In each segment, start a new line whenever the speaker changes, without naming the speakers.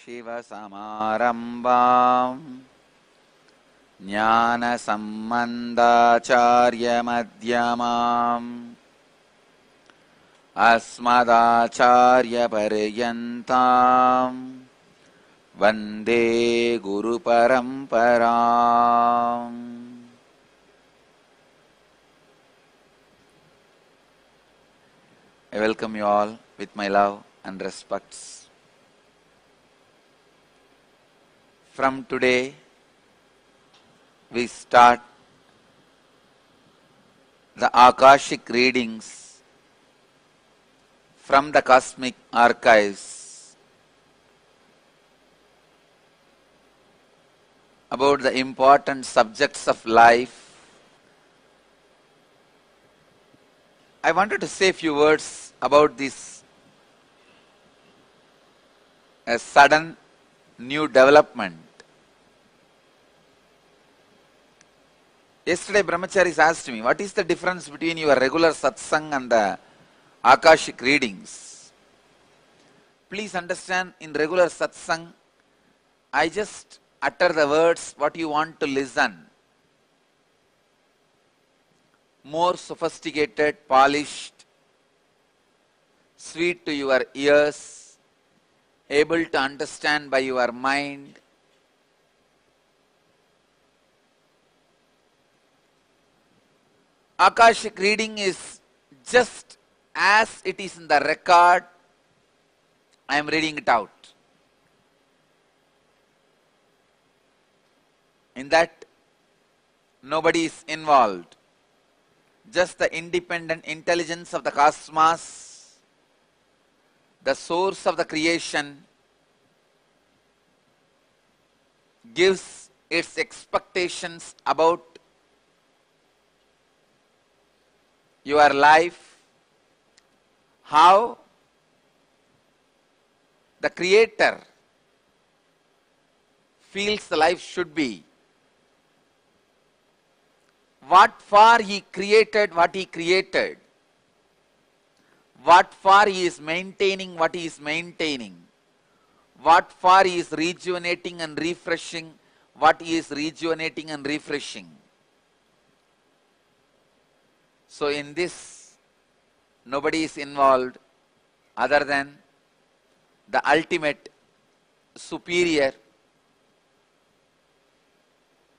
सदाशिवसमारम्भाम् ज्ञानसम्बन्धाचार्यमध्यमाम् अस्मदाचार्यपर्यन्ताम् वन्दे गुरुपरम्पराम्. I welcome you all with my love and respects. From today, we start the Akashic readings from the cosmic archives about the important subjects of life. I wanted to say a few words about this a sudden new development. Yesterday Brahmacharis asked me, what is the difference between your regular satsang and the Akashic readings? Please understand, in regular satsang, I just utter the words what you want to listen. More sophisticated, polished, sweet to your ears, able to understand by your mind. Akashic reading is just as it is in the record, I am reading it out. In that, nobody is involved. Just the independent intelligence of the cosmos, the source of the creation, gives its expectations about your life, how the Creator feels the life should be, what for He created what He created, what for He is maintaining what He is maintaining, what for He is rejuvenating and refreshing what He is rejuvenating and refreshing. So in this, nobody is involved other than the ultimate superior,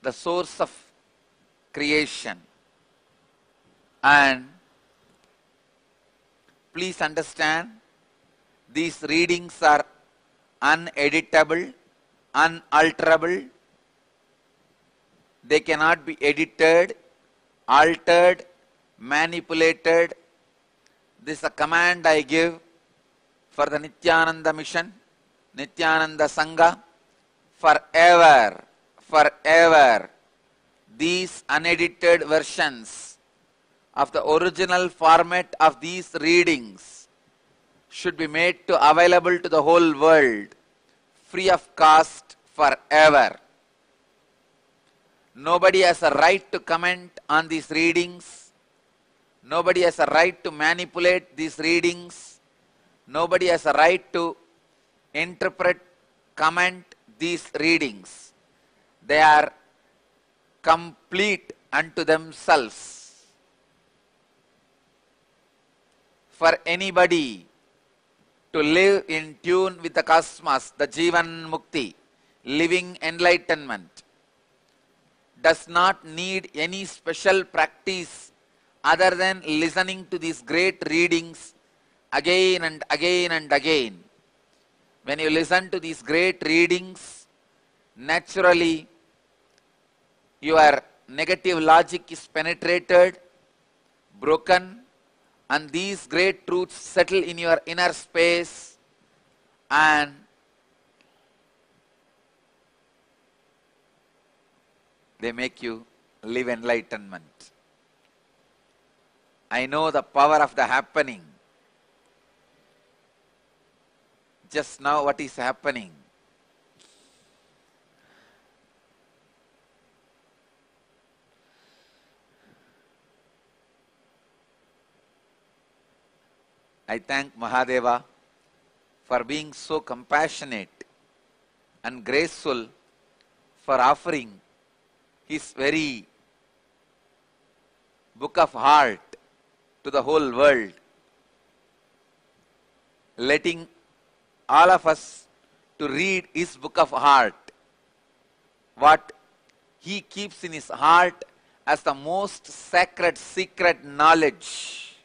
the source of creation. And please understand, these readings are uneditable, unalterable. They cannot be edited, altered, manipulated. This is a command I give for the Nityananda mission, Nityananda Sangha, forever, forever. These unedited versions of the original format of these readings should be made available to the whole world, free of cost, forever. Nobody has a right to comment on these readings. Nobody has a right to manipulate these readings. Nobody has a right to interpret, comment these readings. They are complete unto themselves. For anybody to live in tune with the cosmos, the Jivan Mukti, living enlightenment, does not need any special practice other than listening to these great readings again and again and again. When you listen to these great readings, naturally your negative logic is penetrated, broken, and these great truths settle in your inner space, and they make you live enlightenment. I know the power of the happening. Just now what is happening? I thank Mahadeva for being so compassionate and graceful for offering his very book of heart to the whole world, letting all of us to read his book of heart, what he keeps in his heart as the most sacred secret knowledge.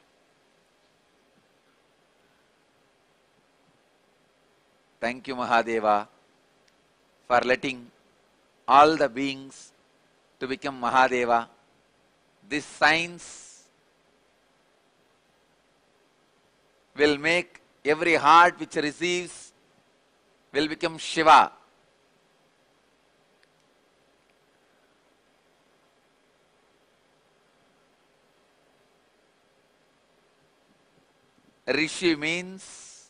Thank you, Mahadeva, for letting all the beings to become Mahadeva. This science will make every heart which receives will become Shiva. Rishi means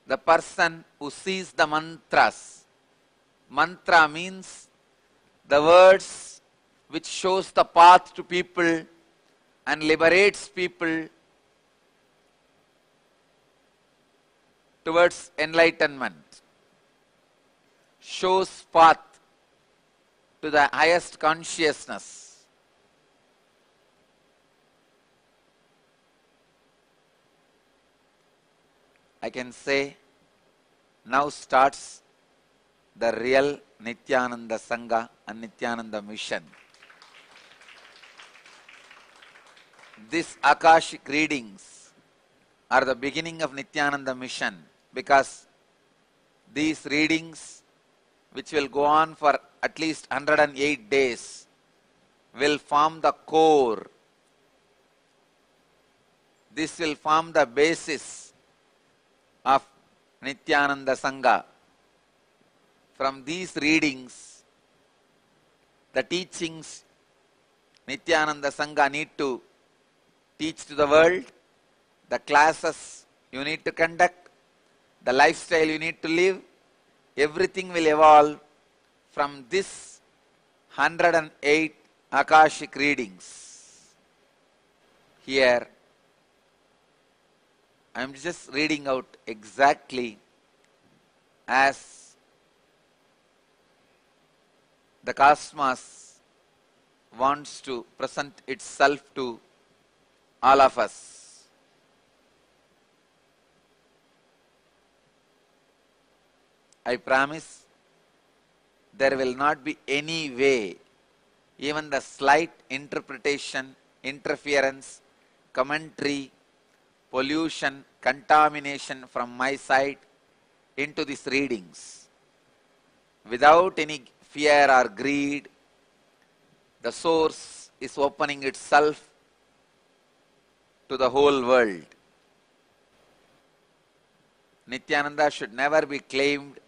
the person who sees the mantras. Mantra means the words which shows the path to people and liberates people towards enlightenment. Shows path to the highest consciousness. I can say now starts the real Nityananda Sangha and Nityananda mission. These Akashic readings are the beginning of Nityananda mission, because these readings, which will go on for at least 108 days, will form the core. This will form the basis of Nityananda Sangha. From these readings, the teachings Nityananda Sangha need to teach to the world, the classes you need to conduct, the lifestyle you need to live, everything will evolve from this 108 Akashic readings. Here, I am just reading out exactly as the cosmos wants to present itself to all of us. I promise there will not be any way, even the slight interpretation, interference, commentary, pollution, contamination from my side into these readings. Without any fear or greed, the source is opening itself to the whole world. Nityananda should never be claimed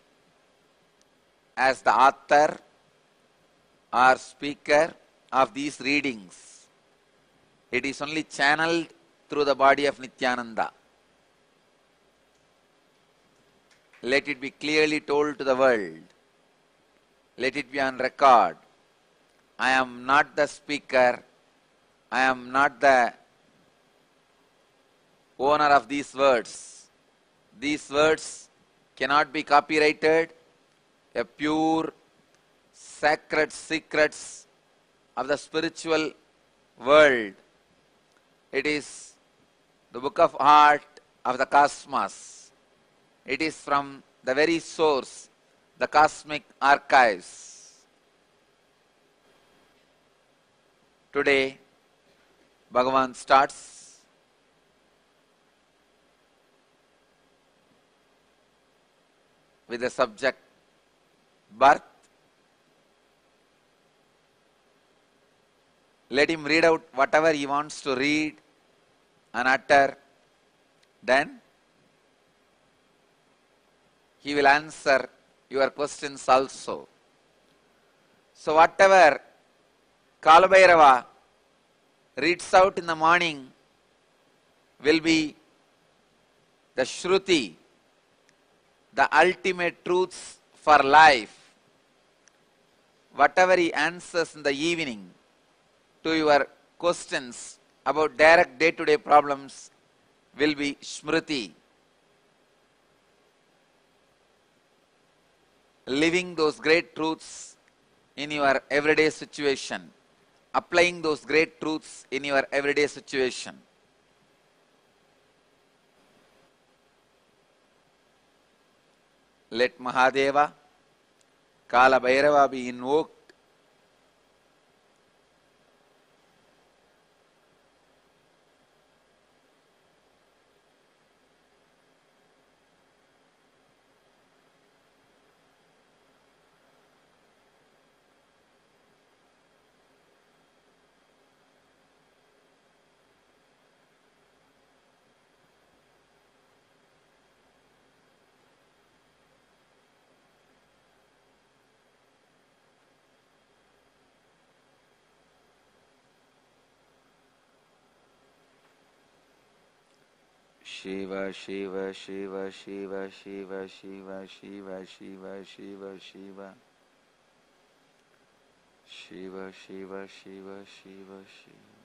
as the author or speaker of these readings. It is only channeled through the body of Nityananda. Let it be clearly told to the world. Let it be on record. I am not the speaker. I am not the owner of these words. These words cannot be copyrighted. A pure, sacred secrets of the spiritual world. It is the book of heart of the cosmos. It is from the very source, the cosmic archives. Today, Bhagavan starts with the subject birth. Let him read out whatever he wants to read and utter. Then he will answer your questions also. So whatever Kalabhairava reads out in the morning will be the Shruti, the ultimate truths for life. Whatever he answers in the evening to your questions about direct day-to-day problems will be Smriti. living those great truths in your everyday situation, applying those great truths in your everyday situation. Let Mahadeva, Kala Bhairava be invoked. Shiva, Shiva, Shiva, Shiva, Shiva, Shiva, Shiva, Shiva, Shiva, Shiva. Shiva, Shiva, Shiva, Shiva, Shiva.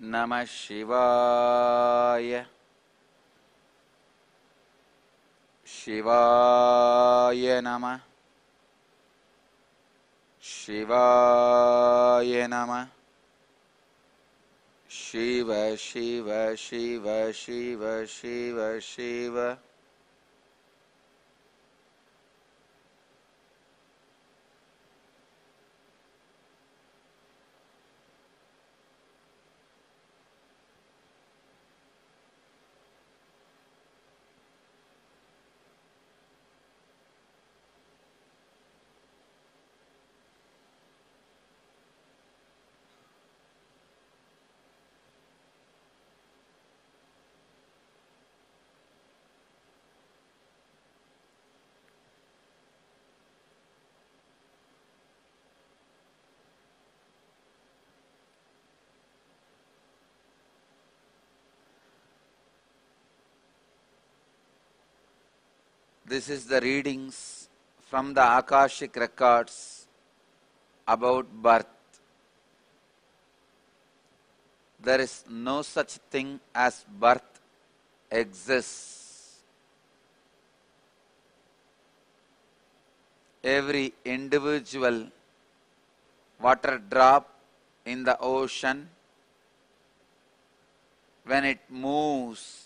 Namah Shivaya. Shivaya Namah. Shivaya Namah. Shiva, Shiva, Shiva, Shiva, Shiva, Shiva. This is the readings from the Akashic records about birth. There is no such thing as birth exists. Every individual water drop in the ocean, when it moves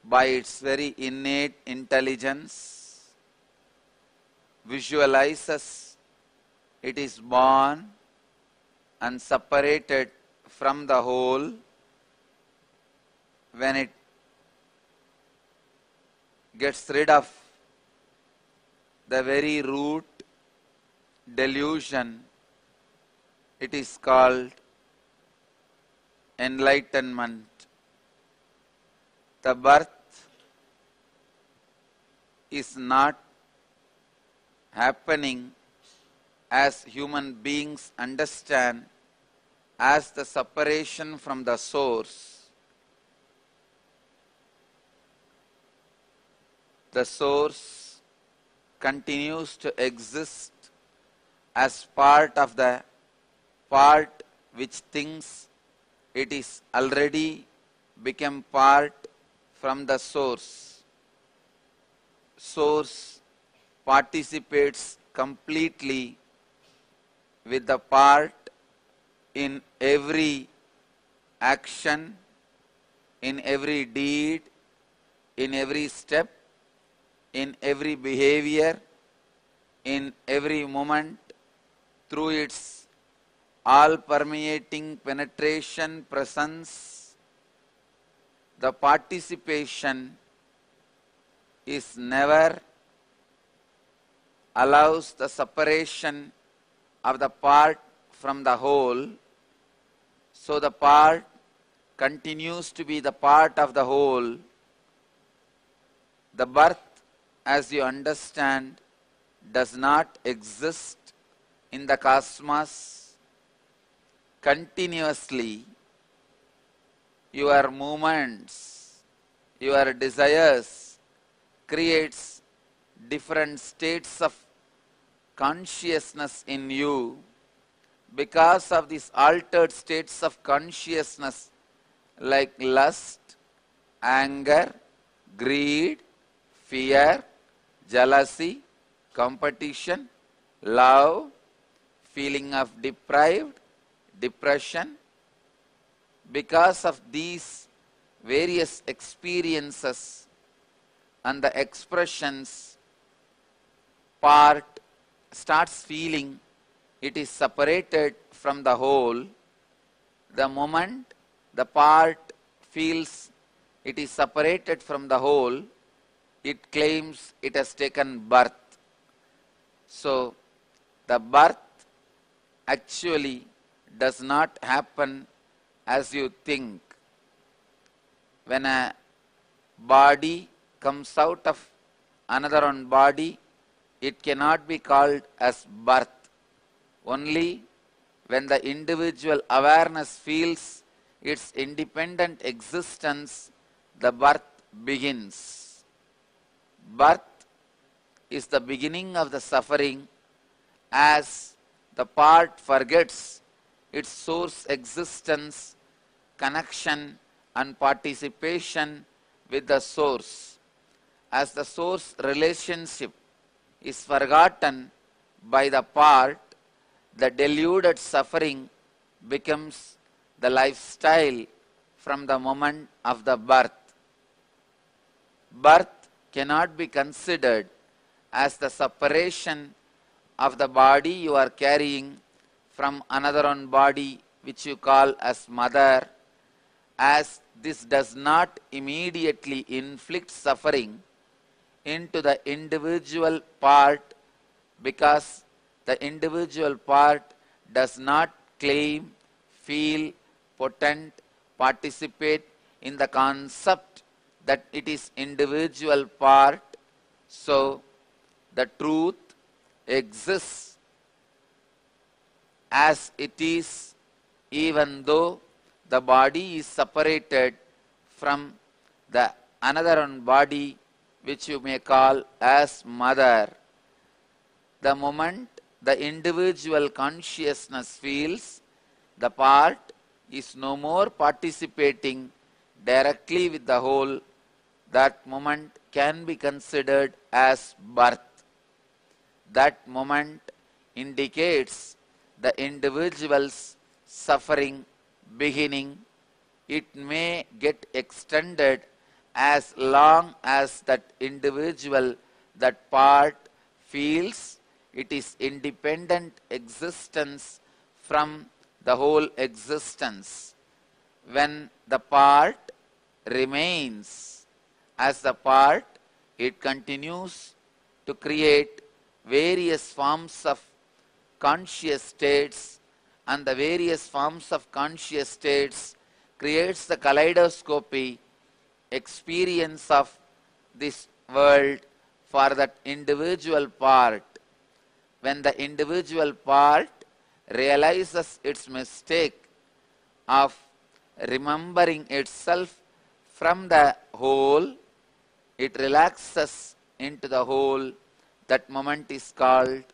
by its very innate intelligence, visualizes it is born and separated from the whole. When it gets rid of the very root delusion, it is called enlightenment. The birth is not happening as human beings understand as the separation from the source. The source continues to exist as part of the part which thinks it is already become part from the source. Source participates completely with the part in every action, in every deed, in every step, in every behavior, in every moment, through its all-permeating penetration, presence, the participation is never allows the separation of the part from the whole, so the part continues to be the part of the whole. The birth, as you understand, does not exist in the cosmos. Continuously, your movements, your desires creates different states of consciousness in you. Because of these altered states of consciousness like lust, anger, greed, fear, jealousy, competition, love, feeling of deprived, depression, because of these various experiences and the expressions, part starts feeling it is separated from the whole. The moment the part feels it is separated from the whole, it claims it has taken birth. So, the birth actually does not happen as you think. When a body comes out of another one body, it cannot be called as birth. Only when the individual awareness feels its independent existence, the birth begins. Birth is the beginning of the suffering, as the part forgets its source existence, connection and participation with the source. As the source relationship is forgotten by the part, the deluded suffering becomes the lifestyle from the moment of the birth. Birth cannot be considered as the separation of the body you are carrying from another one body which you call as mother, as this does not immediately inflict suffering into the individual part, because the individual part does not claim, feel, potent, participate in the concept that it is individual part. So, the truth exists as it is, even though the body is separated from the another one body which you may call as mother. The moment the individual consciousness feels the part is no more participating directly with the whole, that moment can be considered as birth. That moment indicates the individual's suffering beginning. It may get extended as long as that individual, that part, feels it is independent existence from the whole existence. When the part remains as the part, it continues to create various forms of conscious states, and the various forms of conscious states creates the kaleidoscopy experience of this world for that individual part. When the individual part realizes its mistake of remembering itself from the whole, it relaxes into the whole. That moment is called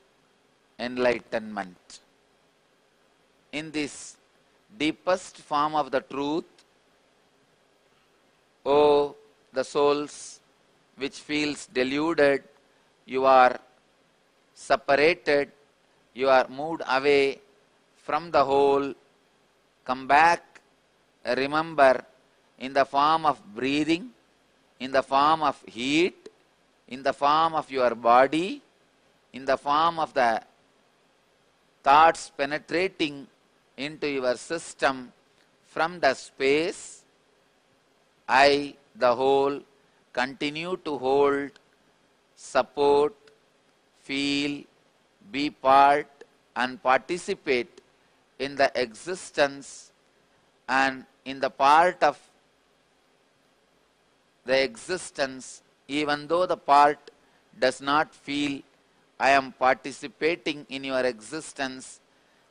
enlightenment. In this deepest form of the truth, O the souls which feels deluded, you are separated, you are moved away from the whole, come back, remember, in the form of breathing, in the form of heat, in the form of your body, in the form of the thoughts penetrating into your system from the space. I, the whole, continue to hold, support, feel, be part and participate in the existence and in the part of the existence, even though the part does not feel I am participating in your existence.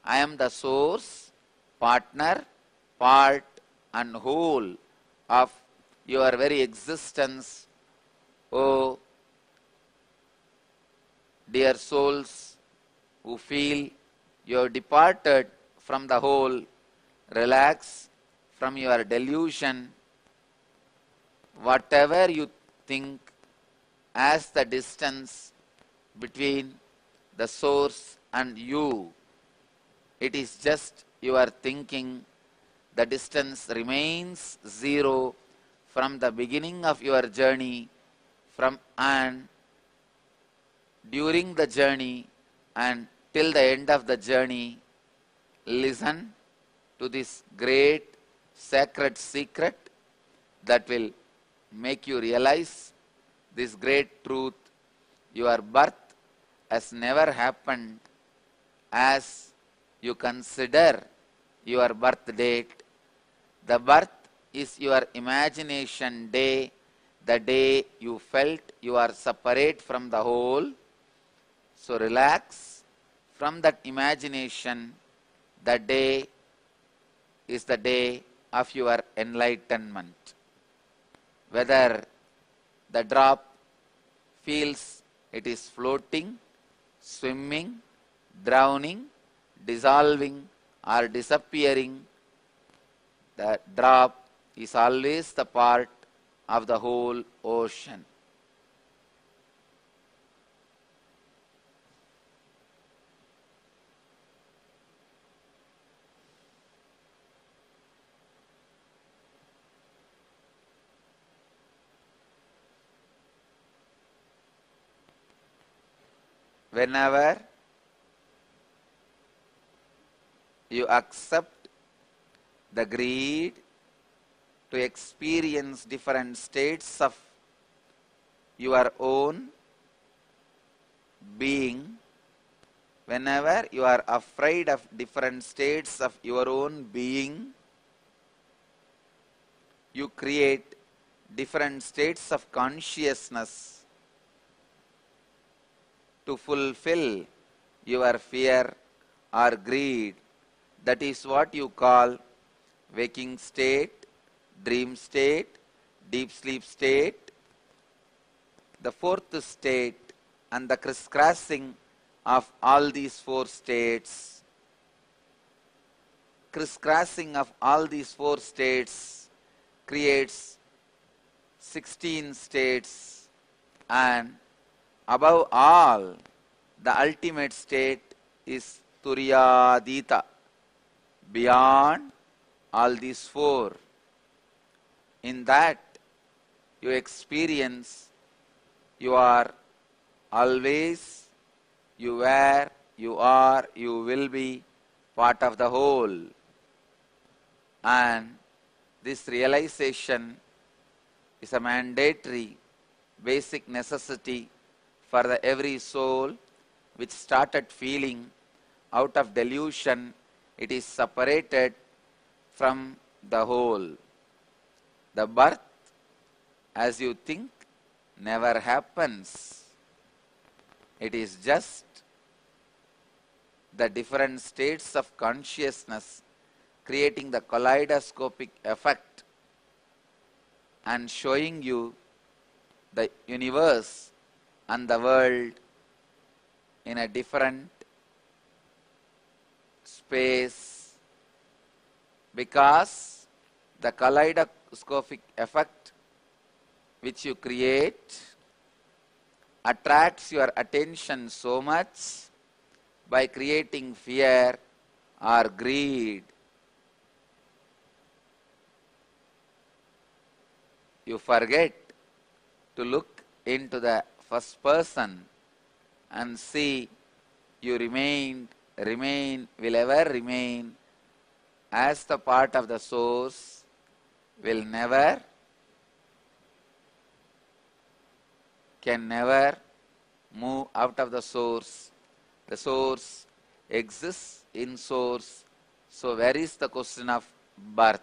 I am the source, partner, part and whole of your very existence. Oh, dear souls who feel you have departed from the whole, relax from your delusion. Whatever you think as the distance between the source and you, it is just your thinking. The distance remains zero from the beginning of your journey, from and during the journey and till the end of the journey. Listen to this great sacred secret that will make you realize this great truth. Your birth has never happened as you consider your birth date. The birth is your imagination day, the day you felt you are separate from the whole. So relax from that imagination. The day is the day of your enlightenment. Whether the drop feels it is floating, swimming, drowning, dissolving or disappearing, the drop is always the part of the whole ocean. Whenever you accept the greed to experience different states of your own being, whenever you are afraid of different states of your own being, you create different states of consciousness to fulfill your fear or greed. That is what you call waking state, dream state, deep sleep state. The fourth state and the crisscrossing of all these four states, crisscrossing of all these four states creates 16 states, and above all, the ultimate state is Turyadita, beyond all these four. In that you experience you are always, you were, you are, you will be part of the whole. And this realization is a mandatory basic necessity for the every soul which started feeling out of delusion it is separated from the whole. The birth, as you think, never happens. It is just the different states of consciousness creating the kaleidoscopic effect and showing you the universe and the world in a different space, because the kaleidoscopic effect which you create attracts your attention so much by creating fear or greed. You forget to look into the first person and see you will ever remain as the part of the source, can never move out of the source. The source exists in source. So where is the question of birth?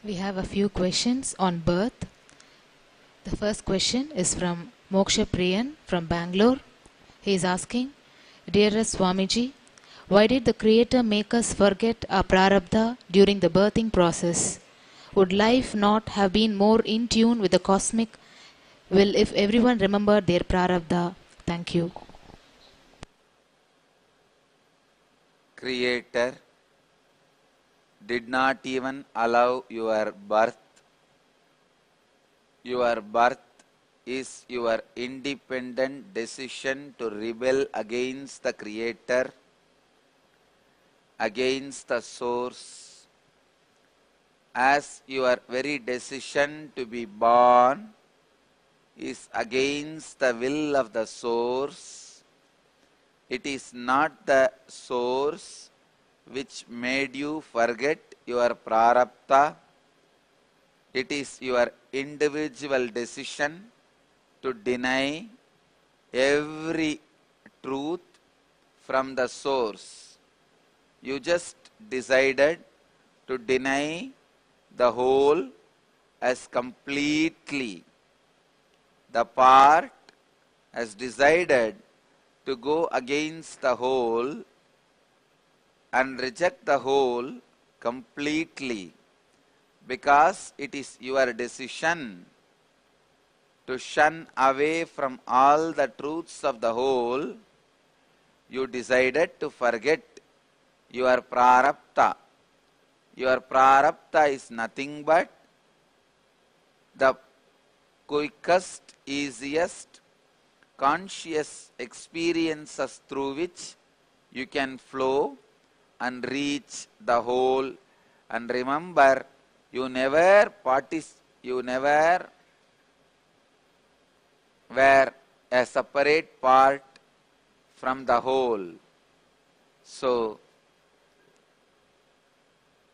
We have a few questions on birth. The first question is from Moksha Priyan from Bangalore. He is asking, Dearest Swamiji, why did the Creator make us forget our prarabdha during the birthing process? Would life not have been more in tune with the cosmic will if everyone remembered their prarabdha? Thank you.
Creator did not even allow your birth. Your birth is your independent decision to rebel against the Creator, against the source, as your very decision to be born is against the will of the source. It is not the source which made you forget your prarabdha. It is your individual decision to deny every truth from the source. You just decided to deny the whole as completely. The part has decided to go against the whole and reject the whole completely, because it is your decision to shun away from all the truths of the whole. You decided to forget your prarabdha. Your prarabdha is nothing but the quickest, easiest, conscious experiences through which you can flow and reach the whole. And remember, you never were a separate part from the whole. So,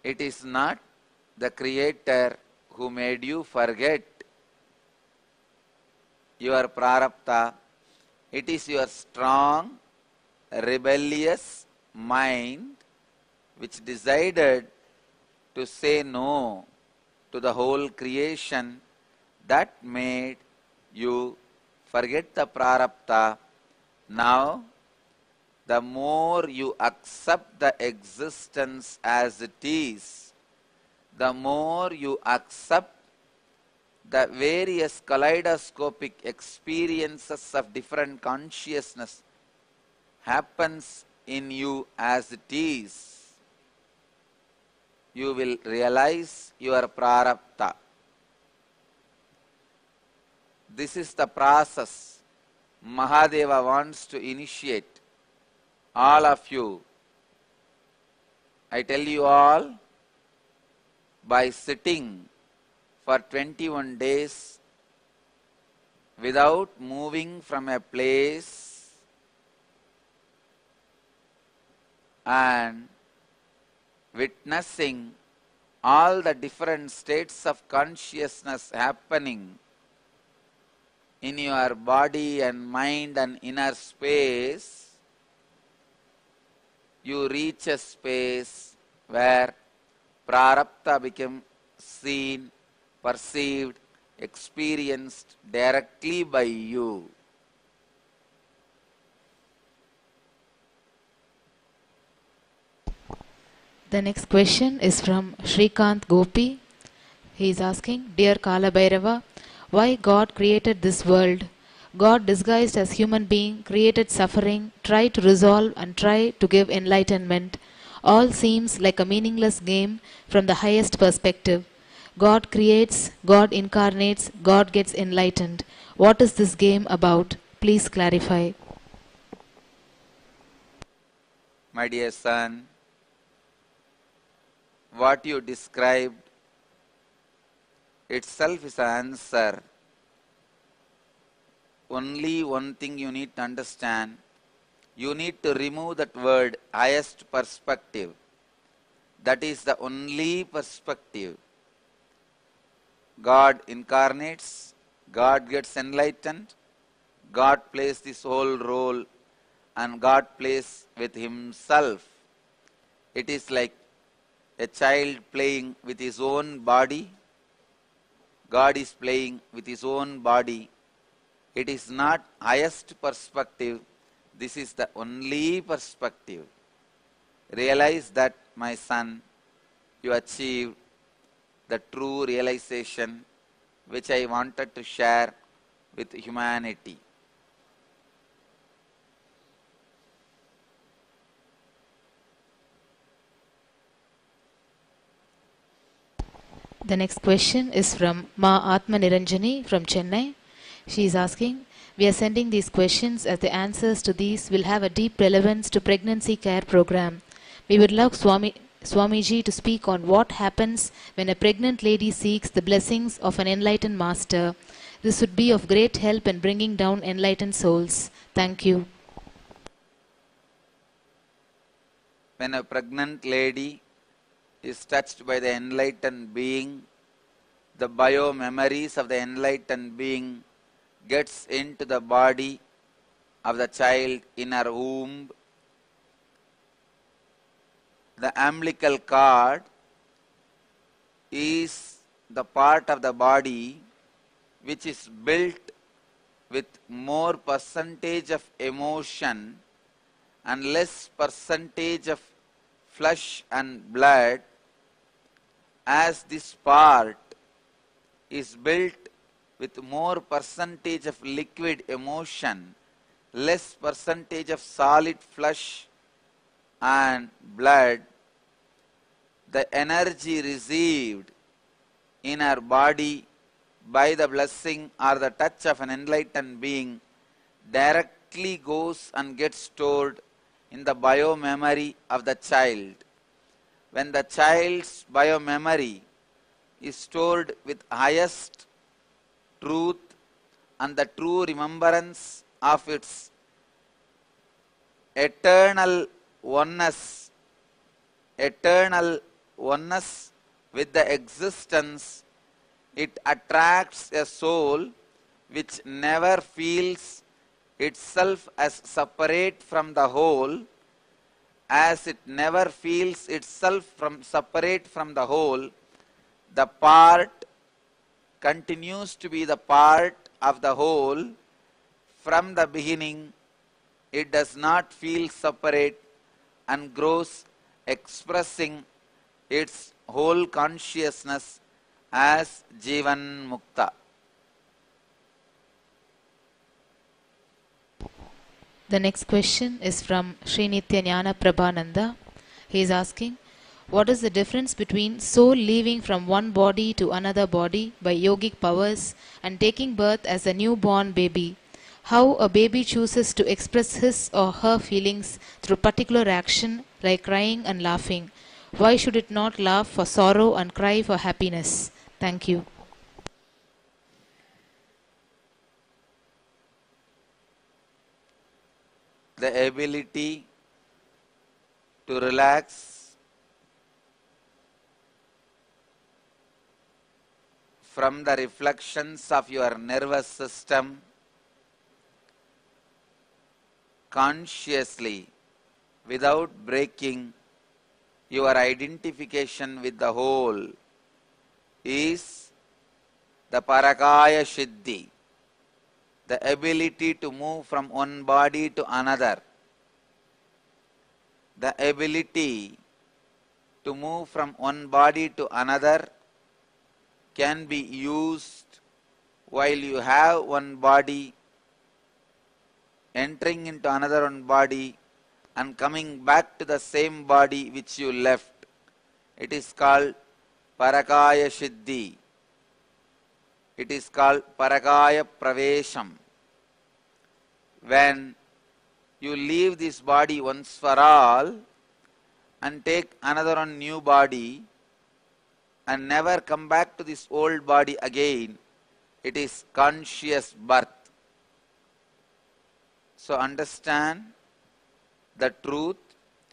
it is not the Creator who made you forget your prarabdha. It is your strong, rebellious mind which decided to say no to the whole creation that made you Forget the prarabdha. Now, the more you accept the existence as it is, the more you accept the various kaleidoscopic experiences of different consciousness happens in you as it is, you will realize your prarabdha. This is the process Mahadeva wants to initiate all of you. I tell you all, by sitting for 21 days without moving from a place and witnessing all the different states of consciousness happening in your body and mind and inner space, you reach a space where prarabdha becomes seen, perceived, experienced directly by you.
The next question is from Shrikant Gopi. He is asking, Dear Kala Bhairava, why God created this world? God disguised as human being, created suffering, tried to resolve and try to give enlightenment. All seems like a meaningless game from the highest perspective. God creates, God incarnates, God gets enlightened. What is this game about? Please clarify.
My dear son, what you described itself is an answer. Only one thing you need to understand. You need to remove that word, highest perspective. That is the only perspective. God incarnates, God gets enlightened, God plays this whole role, and God plays with himself. It is like a child playing with his own body. God is playing with his own body. It is not highest perspective. This is the only perspective. Realize that, my son, you achieved the true realization which I wanted to share with humanity.
The next question is from Ma Atma Niranjani from Chennai. She is asking, we are sending these questions as the answers to these will have a deep relevance to pregnancy care program. We would love Swamiji to speak on what happens when a pregnant lady seeks the blessings of an enlightened master. This would be of great help in bringing down enlightened souls. Thank you.
When a pregnant lady is touched by the enlightened being, the bio-memories of the enlightened being gets into the body of the child in her womb. The umbilical cord is the part of the body which is built with more percentage of emotion and less percentage of flesh and blood. As this part is built with more percentage of liquid emotion, less percentage of solid flesh and blood, the energy received in our body by the blessing or the touch of an enlightened being directly goes and gets stored in the bio-memory of the child. When the child's bio-memory is stored with highest truth and the true remembrance of its eternal oneness with the existence, it attracts a soul which never feels itself as separate from the whole. As it never feels itself separate from the whole, the part continues to be the part of the whole from the beginning, it does not feel separate and grows, expressing its whole consciousness as Jivan Mukta.
The next question is from Sri Nityananda Prabhananda. He is asking, what is the difference between soul leaving from one body to another body by yogic powers and taking birth as a newborn baby? How a baby chooses to express his or her feelings through particular action like crying and laughing. Why should it not laugh for sorrow and cry for happiness? Thank you.
The ability to relax from the reflections of your nervous system consciously without breaking your identification with the whole is the Parakaya Siddhi, the ability to move from one body to another. The ability to move from one body to another can be used while you have one body, entering into another one body and coming back to the same body which you left. It is called Parakaya Siddhi. It is called Parakaya Pravesham. When you leave this body once for all and take another one new body and never come back to this old body again, it is conscious birth. So understand the truth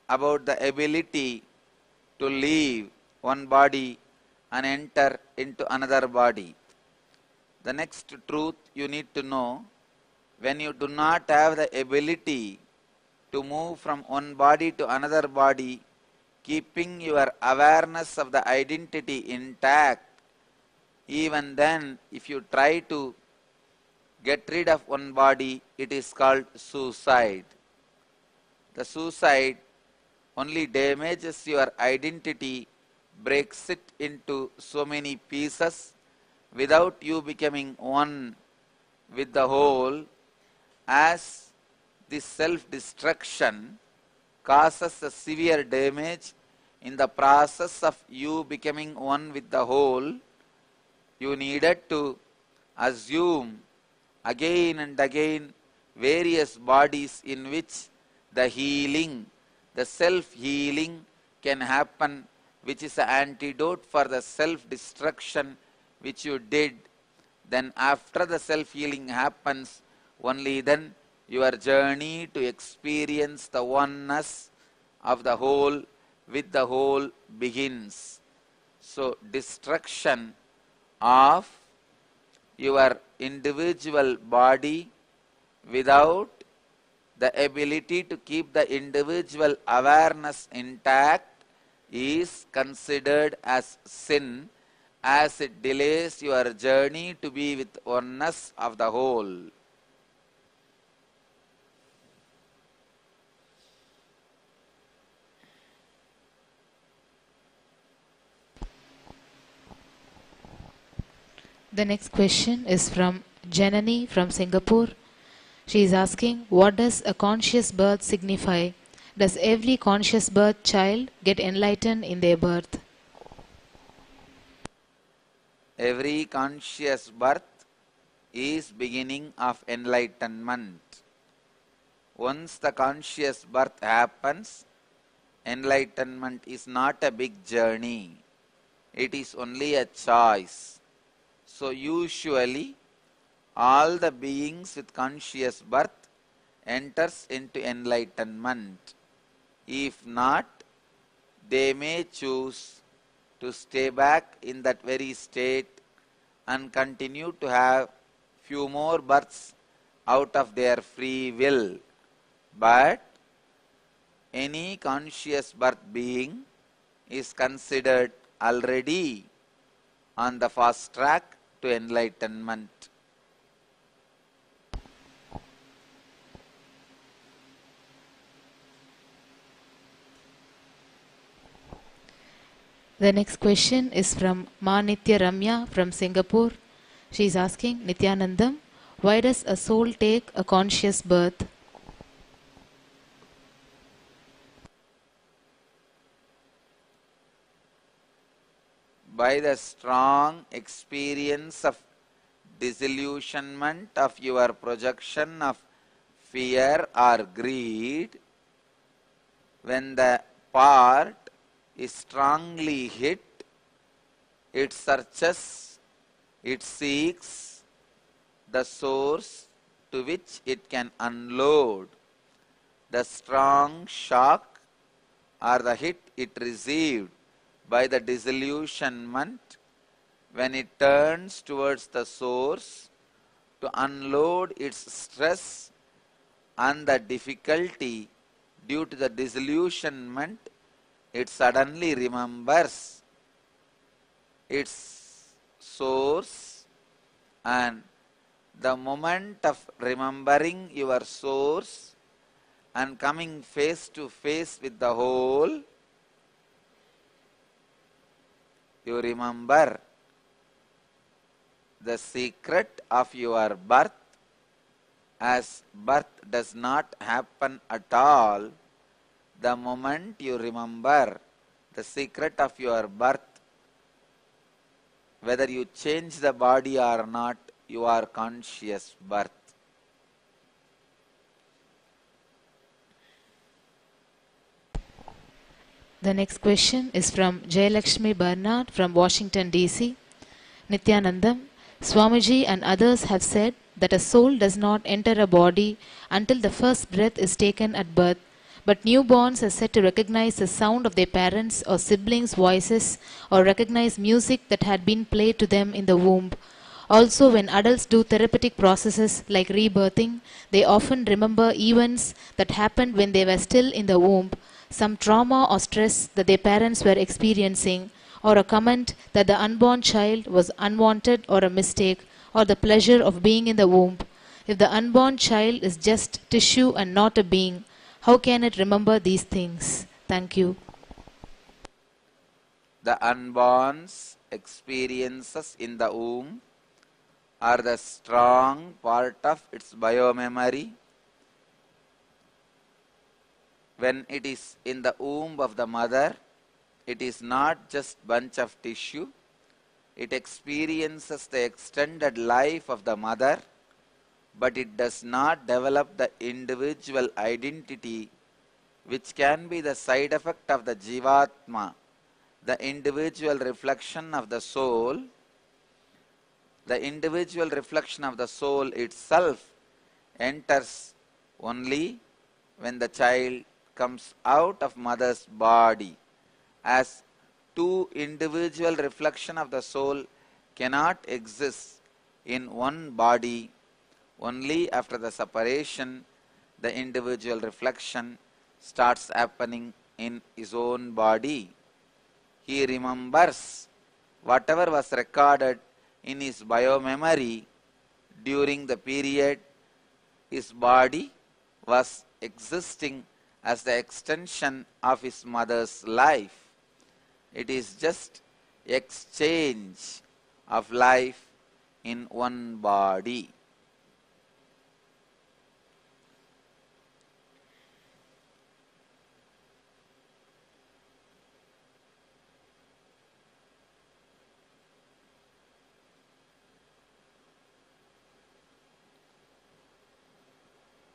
about the ability to leave one body and enter into another body. The next truth you need to know, when you do not have the ability to move from one body to another body, keeping your awareness of the identity intact, even then if you try to get rid of one body, it is called suicide. The suicide only damages your identity, breaks it into so many pieces without you becoming one with the whole, as this self-destruction causes a severe damage in the process of you becoming one with the whole. You needed to assume again and again various bodies in which the healing, the self-healing can happen, which is an antidote for the self-destruction which you did. Then after the self-healing happens, only then your journey to experience the oneness of the whole with the whole begins. So destruction of your individual body without the ability to keep the individual awareness intact is considered as sin, as it delays your journey to be with oneness of the whole.
The next question is from Janani from Singapore. She is asking, what does a conscious birth signify? Does every conscious birth child get enlightened in their birth?
Every conscious birth is beginning of enlightenment. Once the conscious birth happens, enlightenment is not a big journey. It is only a choice. So usually all the beings with conscious birth enters into enlightenment. If not, they may choose to stay back in that very state and continue to have few more births out of their free will. But any conscious birth being is considered already on the fast track to enlightenment.
The next question is from Ma Nitya Ramya from Singapore. She is asking, Nityanandam, why does a soul take a conscious birth?
By the strong experience of disillusionment of your projection of fear or greed, when the part is strongly hit, it searches, it seeks the source to which it can unload the strong shock or the hit it received by the disillusionment. When it turns towards the source to unload its stress and the difficulty due to the disillusionment, it suddenly remembers its source, and the moment of remembering your source and coming face to face with the whole, you remember the secret of your birth, as birth does not happen at all. The moment you remember the secret of your birth, whether you change the body or not, you are conscious birth.
The next question is from Jayalakshmi Bernard from Washington DC. Nityanandam, Swamiji and others have said that a soul does not enter a body until the first breath is taken at birth, but newborns are said to recognize the sound of their parents' or siblings' voices or recognize music that had been played to them in the womb. Also, when adults do therapeutic processes like rebirthing, they often remember events that happened when they were still in the womb, some trauma or stress that their parents were experiencing, or a comment that the unborn child was unwanted or a mistake, or the pleasure of being in the womb. If the unborn child is just tissue and not a being, how can it remember these things? Thank you.
The unborn's experiences in the womb are the strong part of its biomemory. When it is in the womb of the mother, it is not just bunch of tissue. It experiences the extended life of the mother, but it does not develop the individual identity, which can be the side effect of the Jivatma, the individual reflection of the soul. The individual reflection of the soul itself enters only when the child comes out of mother's body, as two individual reflection of the soul cannot exist in one body. Only after the separation, the individual reflection starts happening in his own body. He remembers whatever was recorded in his biomemory during the period his body was existing as the extension of his mother's life. It is just exchange of life in one body.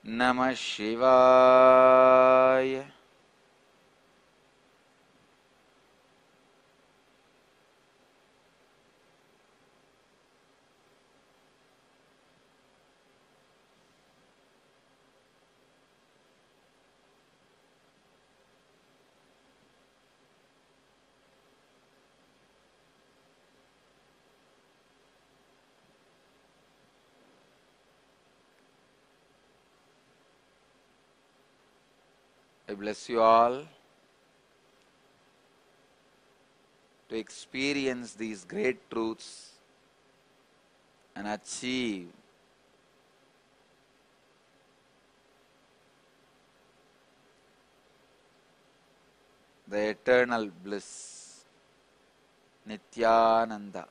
Namah Shivaya. I bless you all to experience these great truths and achieve the eternal bliss. Nityananda.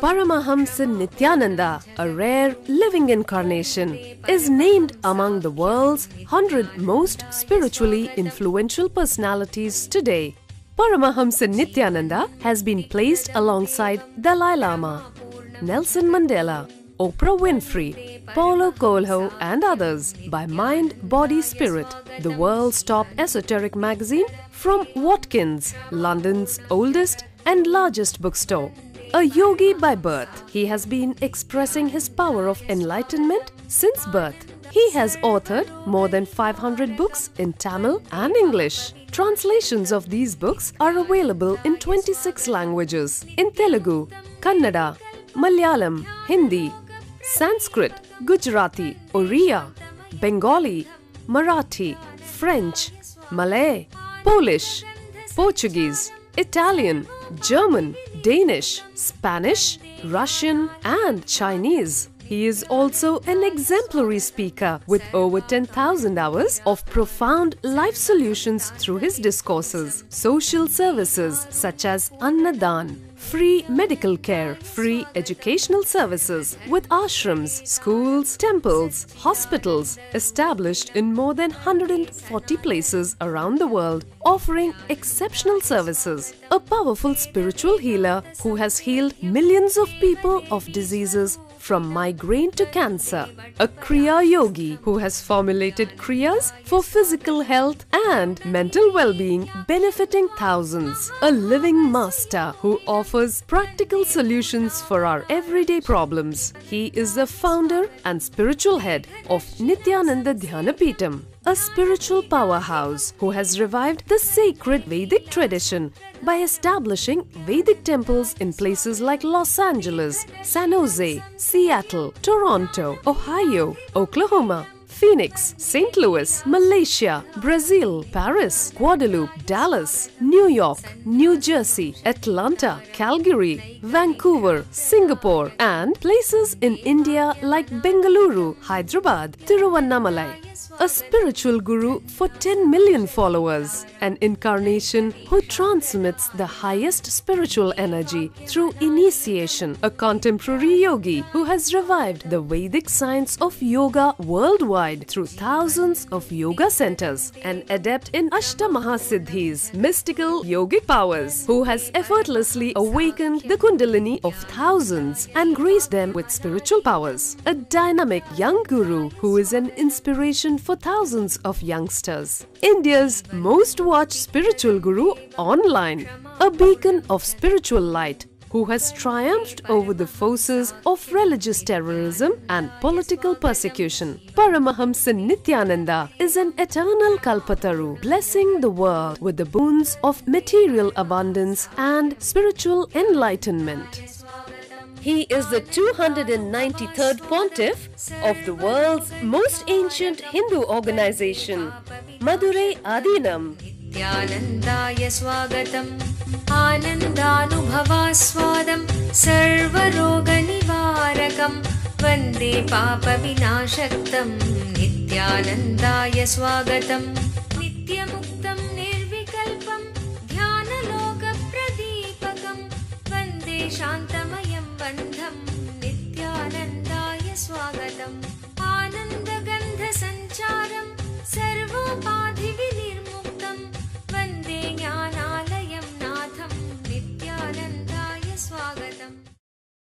Paramahamsa Nityananda, a rare living incarnation, is named among the world's 100 most spiritually influential personalities today. Paramahamsa Nityananda has been placed alongside Dalai Lama, Nelson Mandela, Oprah Winfrey, Paulo Coelho and others by Mind, Body, Spirit, the world's top esoteric magazine from Watkins, London's oldest and largest bookstore. A yogi by birth, he has been expressing his power of enlightenment since birth. He has authored more than 500 books in Tamil and English. Translations of these books are available in 26 languages in Telugu, Kannada, Malayalam, Hindi, Sanskrit, Gujarati, Oriya, Bengali, Marathi, French, Malay, Polish, Portuguese, Italian, German, Danish, Spanish, Russian and Chinese. He is also an exemplary speaker with over 10,000 hours of profound life solutions through his discourses. Social services such as Annadan, free medical care, free educational services with ashrams, schools, temples, hospitals established in more than 140 places around the world, offering exceptional services. A powerful spiritual healer who has healed millions of people of diseases from migraine to cancer. A Kriya Yogi who has formulated Kriyas for physical health and mental well-being, benefiting thousands. A living master who offers practical solutions for our everyday problems. He is the founder and spiritual head of Nityananda Dhyanapitham, a spiritual powerhouse who has revived the sacred Vedic tradition by establishing Vedic temples in places like Los Angeles, San Jose, Seattle, Toronto, Ohio, Oklahoma, Phoenix, St. Louis, Malaysia, Brazil, Paris, Guadeloupe, Dallas, New York, New Jersey, Atlanta, Calgary, Vancouver, Singapore, and places in India like Bengaluru, Hyderabad, Tiruvannamalai. A spiritual guru for 10 million followers, an incarnation who transmits the highest spiritual energy through initiation, a contemporary yogi who has revived the Vedic science of yoga worldwide through thousands of yoga centers, an adept in Ashtamahasiddhis, mystical yogic powers, who has effortlessly awakened the Kundalini of thousands and graced them with spiritual powers, a dynamic young guru who is an inspiration for thousands of youngsters. India's most watched spiritual guru online, a beacon of spiritual light who has triumphed over the forces of religious terrorism and political persecution. Paramahamsa Nityananda is an eternal Kalpataru, blessing the world with the boons of material abundance and spiritual enlightenment. He is the 293rd pontiff of the world's most ancient Hindu organization, Madurai Adinam.
Nityanandaya swagatam, anandanubhavaswadam, sarvaroga nivarakam, vande papa vinashaktam. Nityanandaya swagatam, nityamuktam nirvikalpam, dhyanaloka pradipakam, vande shantamayam bandham. Nityanandaya swagatam.